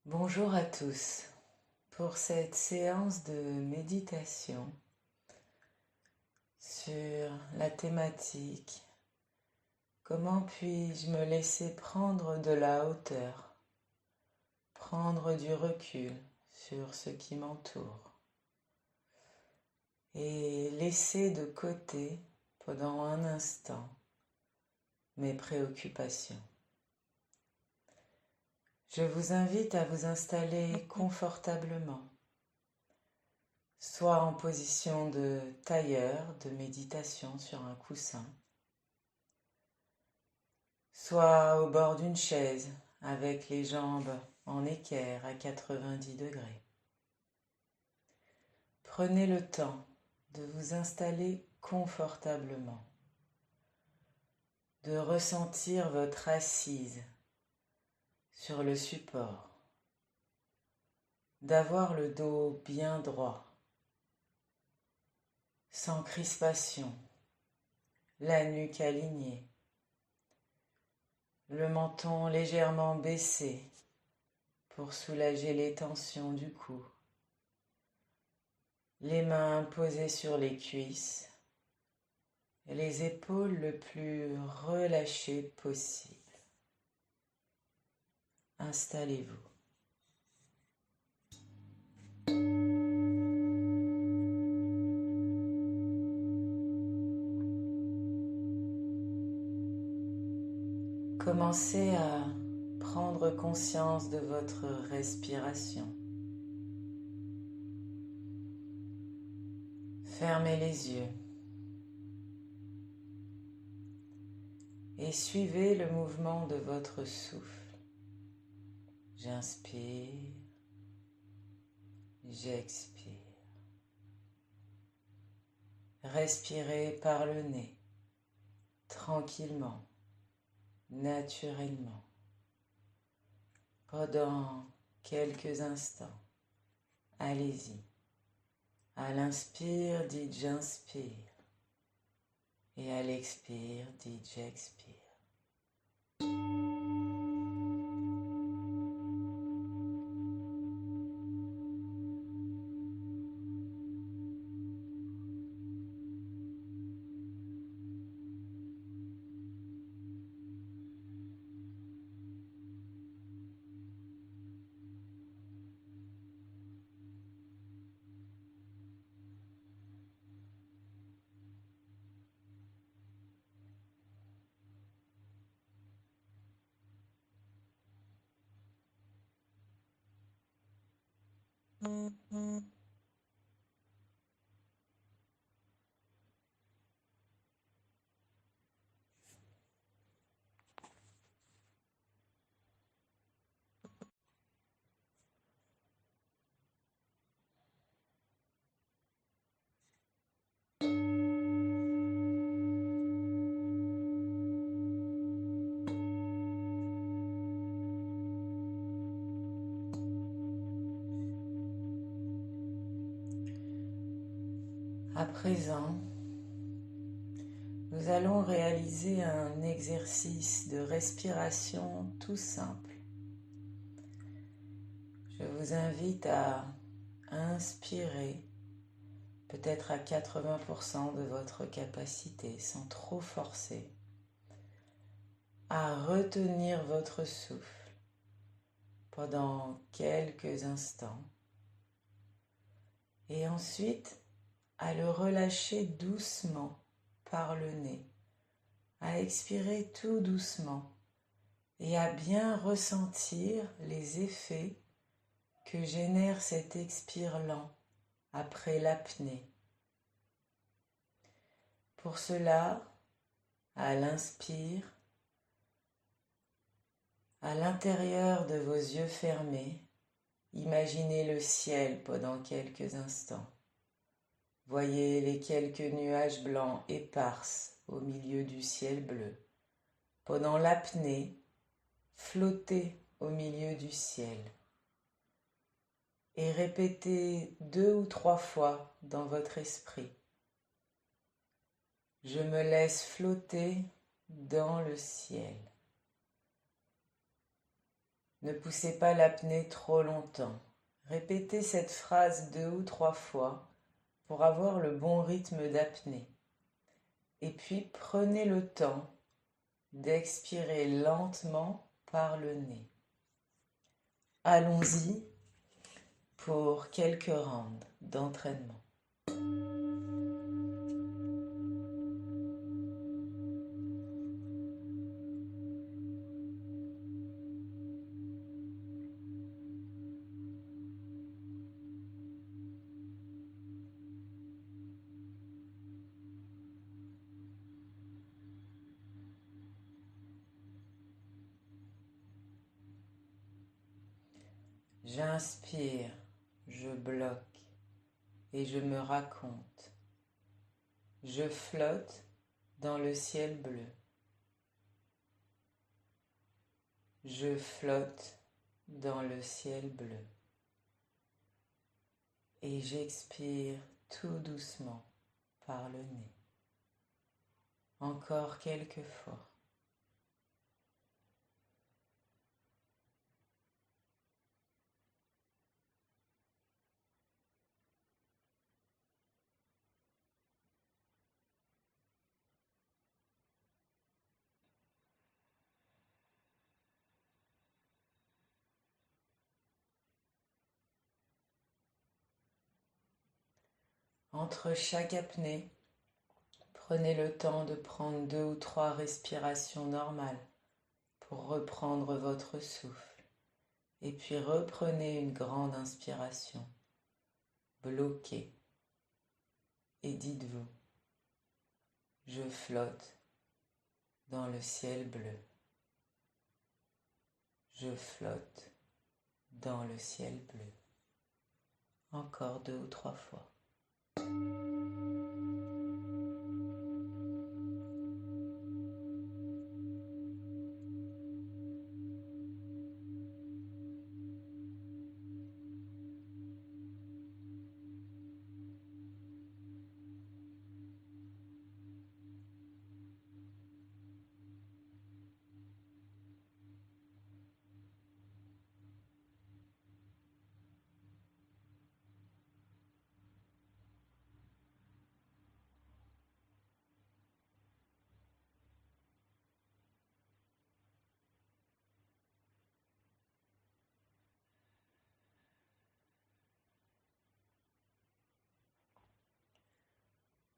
Bonjour à tous. Pour cette séance de méditation sur la thématique comment puis-je me laisser prendre de la hauteur, prendre du recul sur ce qui m'entoure et laisser de côté pendant un instant mes préoccupations. Je vous invite à vous installer confortablement, soit en position de tailleur de méditation sur un coussin, soit au bord d'une chaise avec les jambes en équerre à 90 degrés. Prenez le temps de vous installer confortablement, de ressentir votre assise sur le support, d'avoir le dos bien droit, sans crispation, la nuque alignée, le menton légèrement baissé pour soulager les tensions du cou, les mains posées sur les cuisses et les épaules le plus relâchées possible. Installez-vous. Commencez à prendre conscience de votre respiration. Fermez les yeux et suivez le mouvement de votre souffle. J'inspire, j'expire. Respirez par le nez, tranquillement, naturellement, pendant quelques instants. Allez-y. À l'inspire, dites j'inspire. Et à l'expire, dites j'expire. À présent, nous allons réaliser un exercice de respiration tout simple. Je vous invite à inspirer peut-être à 80% de votre capacité sans trop forcer, à retenir votre souffle pendant quelques instants et ensuite à le relâcher doucement par le nez, à expirer tout doucement et à bien ressentir les effets que génère cet expire lent après l'apnée. Pour cela, à l'inspire, à l'intérieur de vos yeux fermés, imaginez le ciel pendant quelques instants. Voyez les quelques nuages blancs éparses au milieu du ciel bleu. Pendant l'apnée, flottez au milieu du ciel. Et répétez 2 ou 3 fois dans votre esprit. Je me laisse flotter dans le ciel. Ne poussez pas l'apnée trop longtemps. Répétez cette phrase 2 ou 3 fois pour avoir le bon rythme d'apnée. Et puis prenez le temps d'expirer lentement par le nez. Allons-y pour quelques rounds d'entraînement. J'inspire, je bloque et je me raconte. Je flotte dans le ciel bleu. Je flotte dans le ciel bleu. Et j'expire tout doucement par le nez. Encore quelques fois. Entre chaque apnée, prenez le temps de prendre 2 ou 3 respirations normales pour reprendre votre souffle. Et puis reprenez une grande inspiration, bloquée. Et dites-vous, je flotte dans le ciel bleu. Je flotte dans le ciel bleu. Encore 2 ou 3 fois.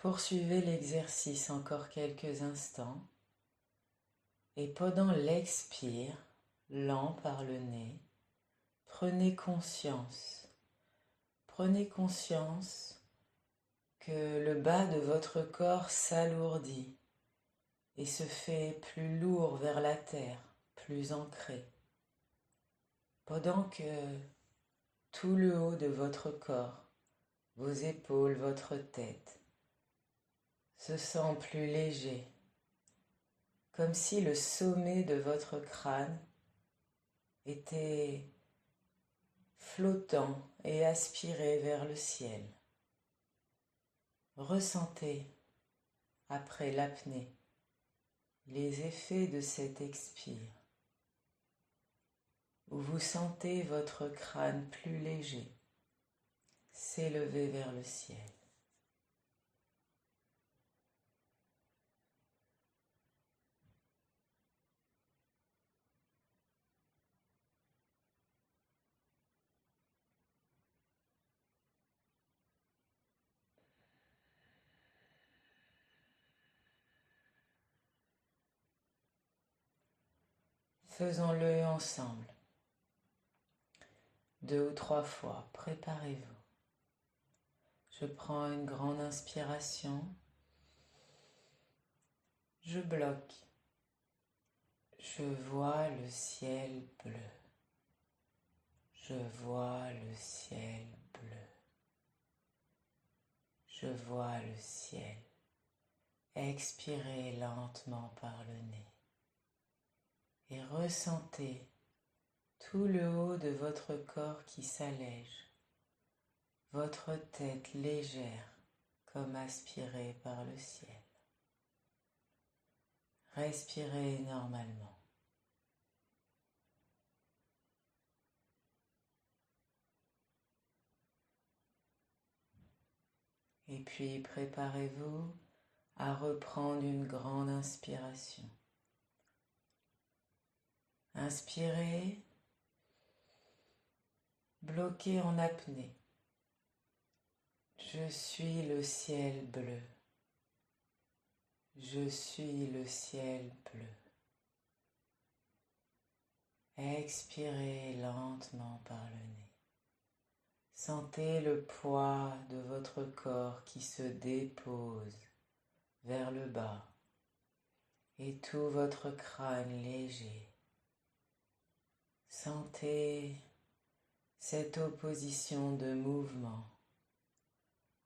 Poursuivez l'exercice encore quelques instants et pendant l'expire, lent par le nez, prenez conscience que le bas de votre corps s'alourdit et se fait plus lourd vers la terre, plus ancré, pendant que tout le haut de votre corps, vos épaules, votre tête, se sent plus léger, comme si le sommet de votre crâne était flottant et aspiré vers le ciel. Ressentez, après l'apnée, les effets de cet expire, où vous sentez votre crâne plus léger, s'élever vers le ciel. Faisons-le ensemble. 2 ou 3 fois, préparez-vous. Je prends une grande inspiration. Je bloque. Je vois le ciel bleu. Je vois le ciel bleu. Je vois le ciel. Expirez lentement par le nez. Et ressentez tout le haut de votre corps qui s'allège, votre tête légère comme aspirée par le ciel. Respirez normalement. Et puis préparez-vous à reprendre une grande inspiration. Inspirez, bloquez en apnée. Je suis le ciel bleu. Je suis le ciel bleu. Expirez lentement par le nez. Sentez le poids de votre corps qui se dépose vers le bas et tout votre crâne léger. Sentez cette opposition de mouvement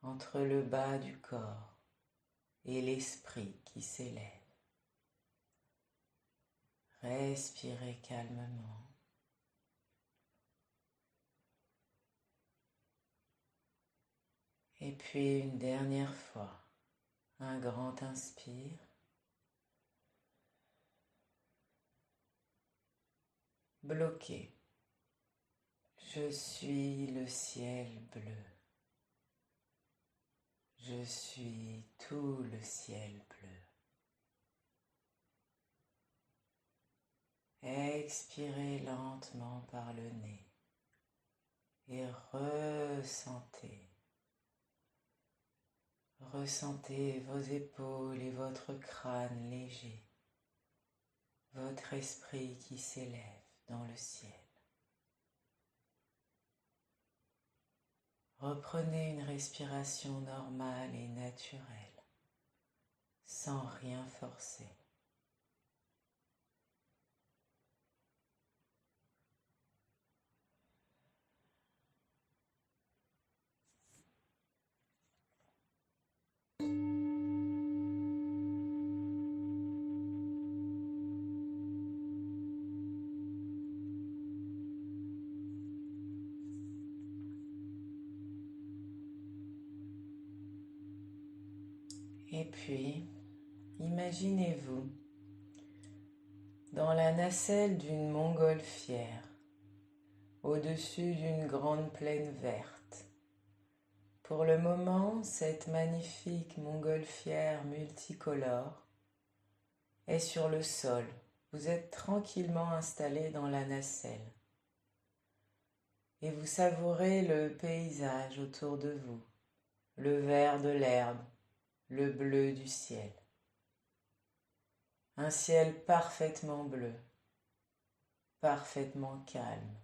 entre le bas du corps et l'esprit qui s'élève. Respirez calmement. Et puis une dernière fois, un grand inspire. Bloqué. Je suis le ciel bleu. Je suis tout le ciel bleu. Expirez lentement par le nez et ressentez. Ressentez vos épaules et votre crâne léger, votre esprit qui s'élève dans le ciel. Reprenez une respiration normale et naturelle, sans rien forcer. Et puis, imaginez-vous dans la nacelle d'une montgolfière, au-dessus d'une grande plaine verte. Pour le moment, cette magnifique montgolfière multicolore est sur le sol. Vous êtes tranquillement installé dans la nacelle et vous savourez le paysage autour de vous, le vert de l'herbe, le bleu du ciel. Un ciel parfaitement bleu, parfaitement calme.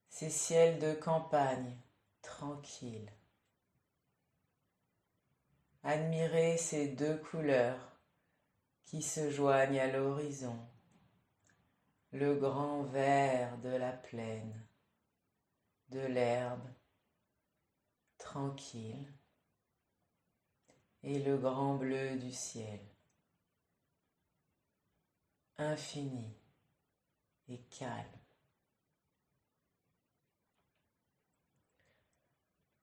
Ces ciels de campagne, tranquilles. Admirez ces deux couleurs qui se joignent à l'horizon. Le grand vert de la plaine, de l'herbe tranquille et le grand bleu du ciel, infini et calme.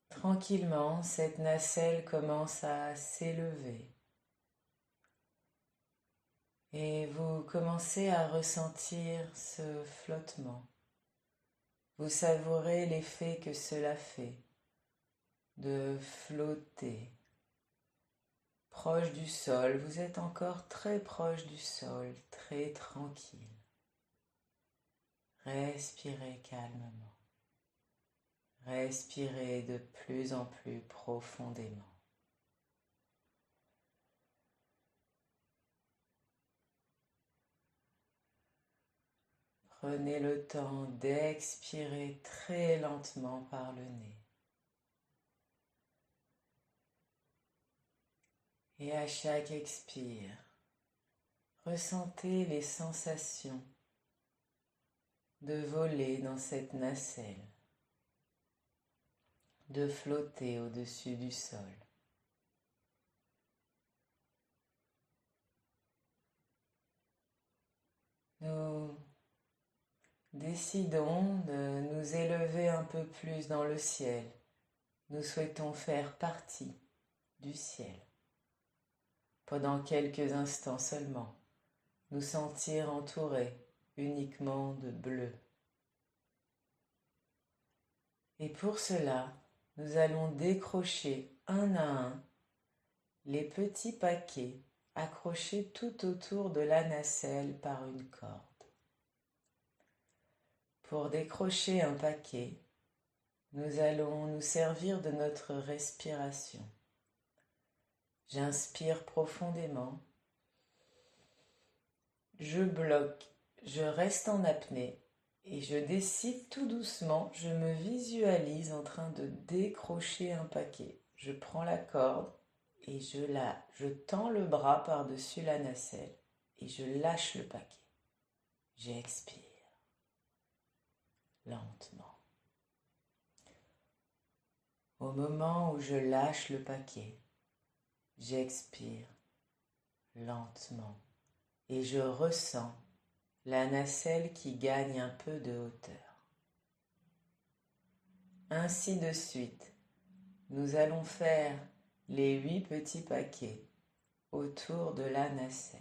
Tranquillement, cette nacelle commence à s'élever et vous commencez à ressentir ce flottement. Vous savourez l'effet que cela fait de flotter proche du sol. Vous êtes encore très proche du sol, très tranquille. Respirez calmement. Respirez de plus en plus profondément. Prenez le temps d'expirer très lentement par le nez. Et à chaque expire, ressentez les sensations de voler dans cette nacelle, de flotter au-dessus du sol. Nous décidons de nous élever un peu plus dans le ciel. Nous souhaitons faire partie du ciel. Pendant quelques instants seulement, nous sentir entourés uniquement de bleu. Et pour cela, nous allons décrocher un à un les petits paquets accrochés tout autour de la nacelle par une corde. Pour décrocher un paquet, nous allons nous servir de notre respiration. J'inspire profondément, je bloque, je reste en apnée et je décide tout doucement, je me visualise en train de décrocher un paquet. Je prends la corde et je tends le bras par-dessus la nacelle et je lâche le paquet. J'expire lentement. Au moment où je lâche le paquet, j'expire lentement et je ressens la nacelle qui gagne un peu de hauteur. Ainsi de suite, nous allons faire les 8 petits paquets autour de la nacelle.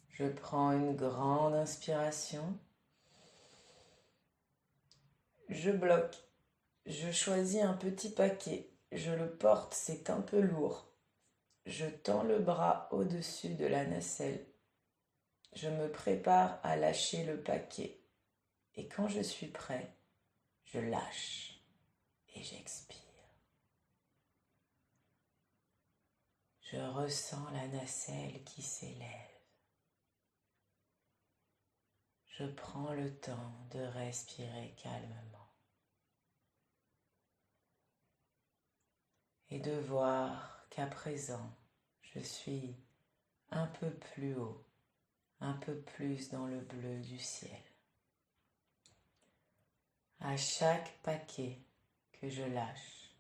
Je prends une grande inspiration. Je bloque. Je choisis un petit paquet. Je le porte, c'est un peu lourd. Je tends le bras au-dessus de la nacelle. Je me prépare à lâcher le paquet. Et quand je suis prêt, je lâche et j'expire. Je ressens la nacelle qui s'élève. Je prends le temps de respirer calmement et de voir qu'à présent, je suis un peu plus haut, un peu plus dans le bleu du ciel. À chaque paquet que je lâche,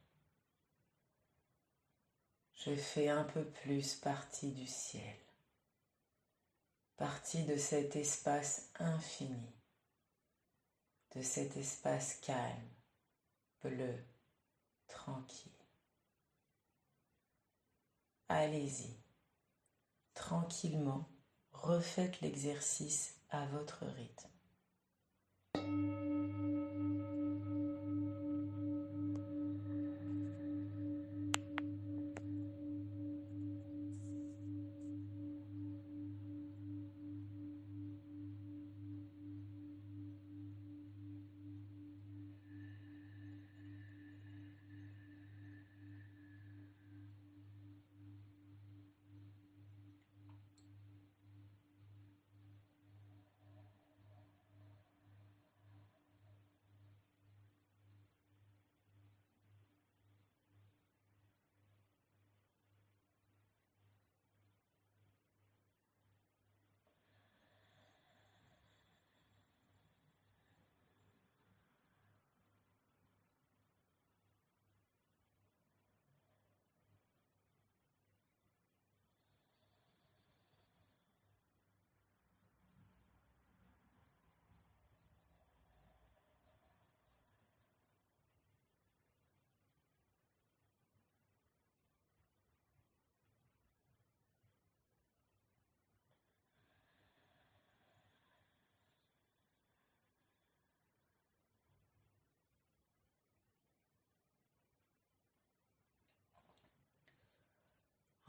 je fais un peu plus partie du ciel, partie de cet espace infini, de cet espace calme, bleu, tranquille. Allez-y, tranquillement, refaites l'exercice à votre rythme.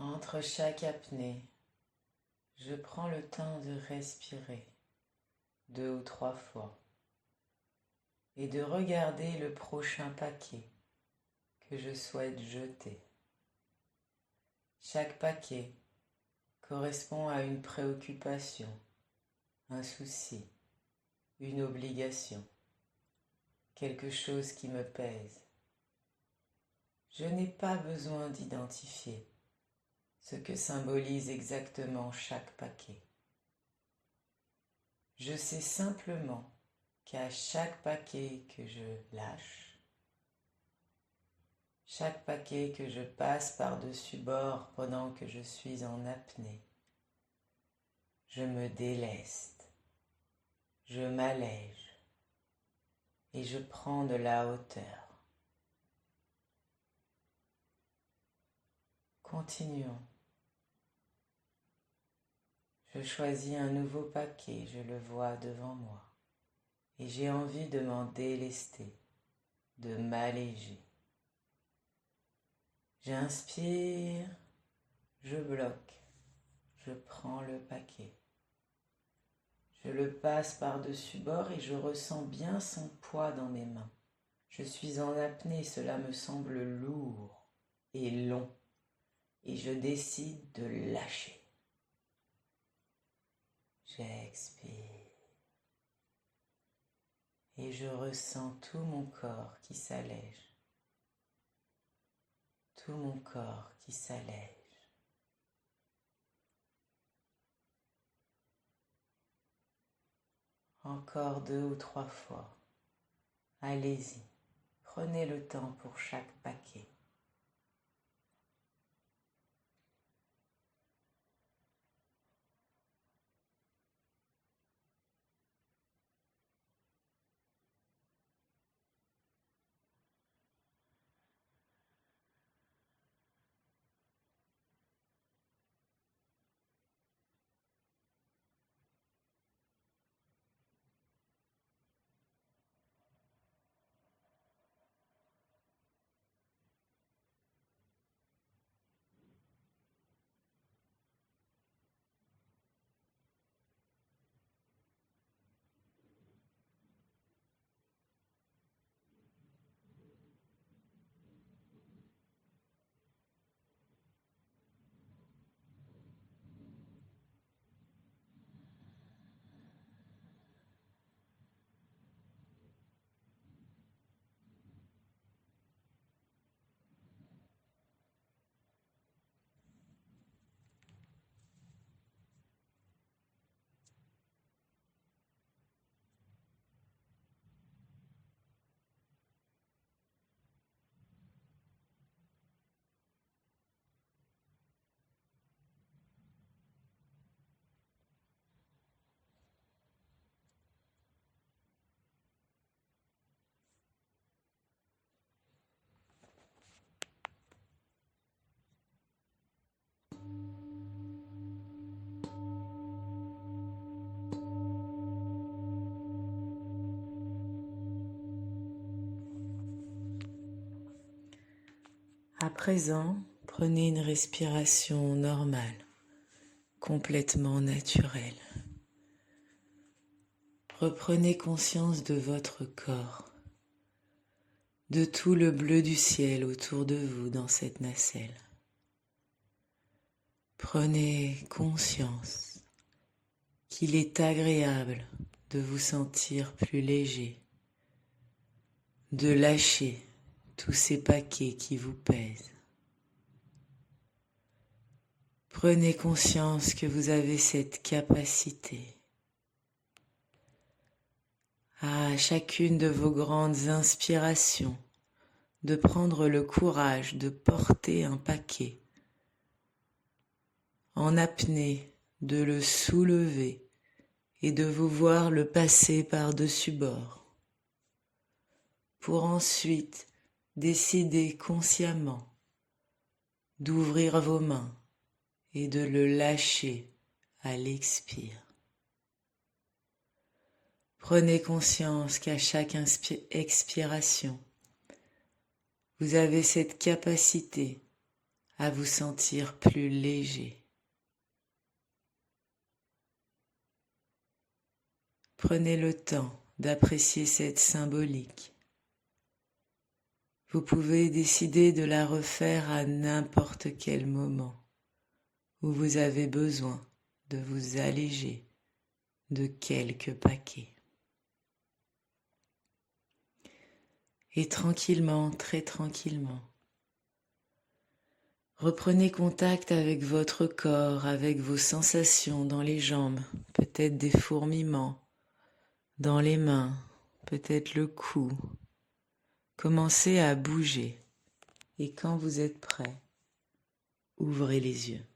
Entre chaque apnée, je prends le temps de respirer 2 ou 3 fois et de regarder le prochain paquet que je souhaite jeter. Chaque paquet correspond à une préoccupation, un souci, une obligation, quelque chose qui me pèse. Je n'ai pas besoin d'identifier ce que symbolise exactement chaque paquet. Je sais simplement qu'à chaque paquet que je lâche, chaque paquet que je passe par-dessus bord pendant que je suis en apnée, je me déleste, je m'allège et je prends de la hauteur. Continuons. Je choisis un nouveau paquet, je le vois devant moi et j'ai envie de m'en délester. de m'alléger. J'inspire, je bloque, je prends le paquet. Je le passe par-dessus bord et je ressens bien son poids dans mes mains. Je suis en apnée, cela me semble lourd et long et je décide de lâcher. J'expire et je ressens tout mon corps qui s'allège. Tout mon corps qui s'allège. Encore 2 ou 3 fois. Allez-y, prenez le temps pour chaque paquet. À présent, prenez une respiration normale, complètement naturelle. Reprenez conscience de votre corps, de tout le bleu du ciel autour de vous dans cette nacelle. Prenez conscience qu'il est agréable de vous sentir plus léger, de lâcher tous ces paquets qui vous pèsent. Prenez conscience que vous avez cette capacité à chacune de vos grandes inspirations de prendre le courage de porter un paquet en apnée, de le soulever et de vous voir le passer par-dessus bord pour ensuite décider consciemment d'ouvrir vos mains et de le lâcher à l'expire. Prenez conscience qu'à chaque expiration, vous avez cette capacité à vous sentir plus léger. Prenez le temps d'apprécier cette symbolique. Vous pouvez décider de la refaire à n'importe quel moment où vous avez besoin de vous alléger de quelques paquets. Et tranquillement, très tranquillement, reprenez contact avec votre corps, avec vos sensations dans les jambes, peut-être des fourmillements, dans les mains, peut-être le cou. Commencez à bouger et quand vous êtes prêt, ouvrez les yeux.